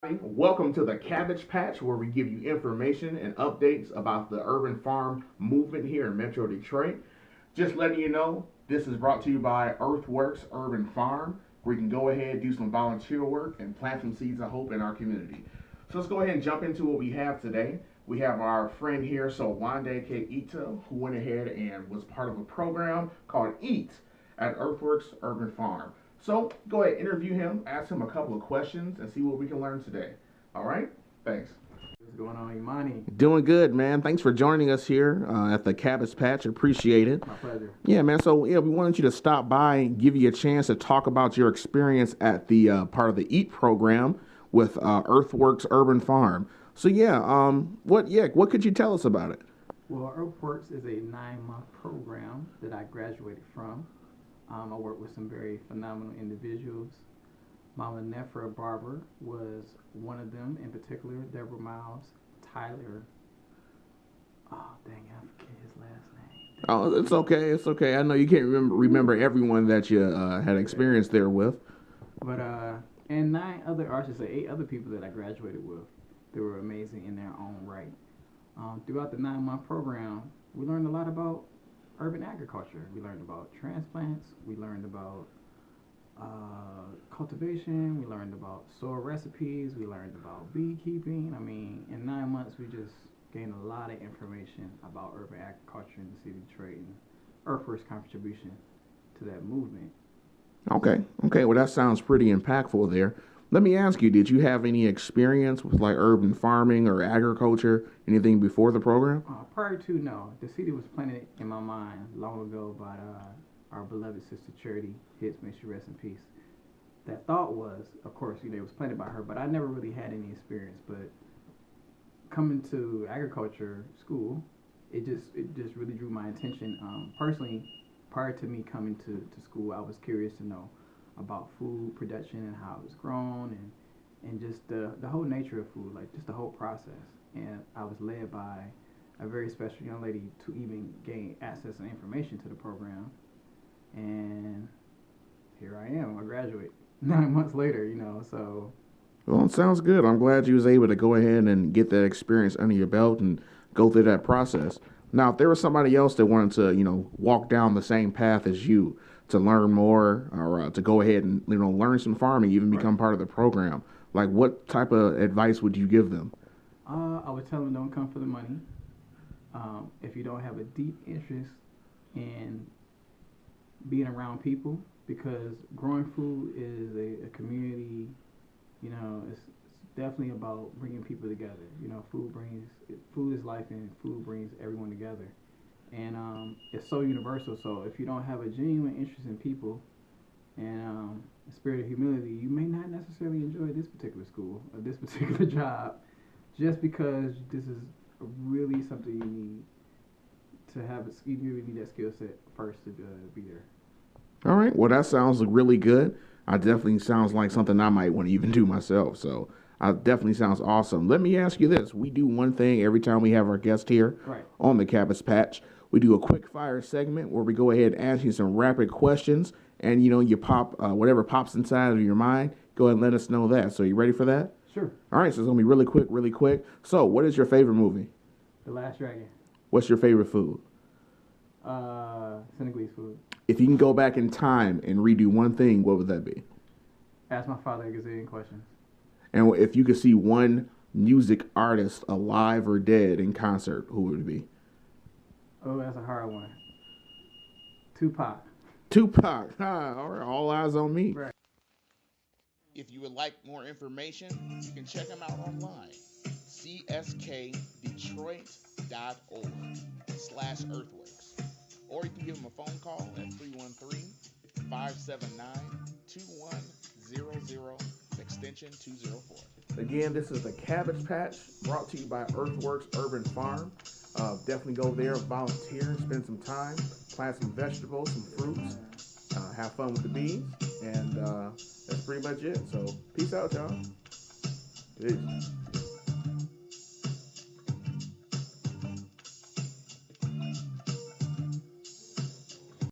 Welcome to the Cabbage Patch, where we give you information and updates about the urban farm movement here in Metro Detroit. Just letting you know, this is brought to you by Earthworks Urban Farm, where you can go ahead, do some volunteer work, and plant some seeds of hope in our community. So let's go ahead and jump into what we have today. We have our friend here, Sowande Keita, who went ahead and was part of a program called EAT at Earthworks Urban Farm. So go ahead, interview him, ask him a couple of questions, and see what we can learn today. All right? Thanks. What's going on, Imani? Doing good, man. Thanks for joining us here at the Cabbage Patch. Appreciate it. My pleasure. Yeah, man. So, we wanted you to stop by and give you a chance to talk about your experience at the part of the EAT program with Earthworks Urban Farm. So, what could you tell us about it? Well, Earthworks is a 9-month program that I graduated from. I worked with some very phenomenal individuals. Mama Nefra Barber was one of them in particular. Deborah Miles, Tyler. Oh, dang, I forget his last name. Oh, it's okay. It's okay. I know you can't remember everyone that you had experience there with. But, and 8 other people that I graduated with. They were amazing in their own right. Throughout the 9-month program, we learned a lot about urban agriculture. We learned about transplants. We learned about cultivation. We learned about soil recipes. We learned about beekeeping. I mean, in 9 months, we just gained a lot of information about urban agriculture in the city of Detroit and Earthworks' contribution to that movement. Okay. Well, that sounds pretty impactful there. Let me ask you, did you have any experience with like urban farming or agriculture, anything before the program? Prior to, no. The seed was planted in my mind long ago by our beloved sister Charity Hicks, may she rest in peace. That thought was, of course, it was planted by her, but I never really had any experience. But coming to agriculture school, it just really drew my attention. Personally, prior to me coming to school, I was curious to know about food production and how it was grown and just the whole nature of food, like just the whole process. And I was led by a very special young lady to even gain access and information to the program. And here I am, a graduate 9 months later, so. Well, it sounds good. I'm glad you was able to go ahead and get that experience under your belt and go through that process. Now, if there was somebody else that wanted to, walk down the same path as you, to learn more or to go ahead and learn some farming, even become part of the program, like what type of advice would you give them? I would tell them don't come for the money. If you don't have a deep interest in being around people, because growing food is a community, it's definitely about bringing people together. Food is life, and food brings everyone together. And it's so universal. So if you don't have a genuine interest in people and a spirit of humility, you may not necessarily enjoy this particular school or this particular job, just because this is really something you need to have. You really need that skill set first to be there. All right. Well, that sounds really good. I definitely sounds like something I might want to even do myself. So definitely sounds awesome. Let me ask you this. We do one thing every time we have our guest here on the Cabbage Patch. We do a quick fire segment where we go ahead and ask you some rapid questions, and you pop whatever pops inside of your mind. Go ahead and let us know that. So you ready for that? Sure. All right. So it's gonna be really quick. So what is your favorite movie? The Last Dragon. What's your favorite food? Senegalese food. If you can go back in time and redo one thing, what would that be? Ask my father a gazillion questions. And if you could see one music artist alive or dead in concert, who would it be? Oh, that's a hard one. Tupac. All right, all eyes on me. Right. If you would like more information, you can check them out online. CSKDetroit.org/Earthworks. Or you can give them a phone call at 313-579-2100, extension 204. Again, this is the Cabbage Patch, brought to you by Earthworks Urban Farm. Definitely go there, volunteer, spend some time, plant some vegetables, some fruits, have fun with the bees, and that's pretty much it. So peace out, y'all. Peace.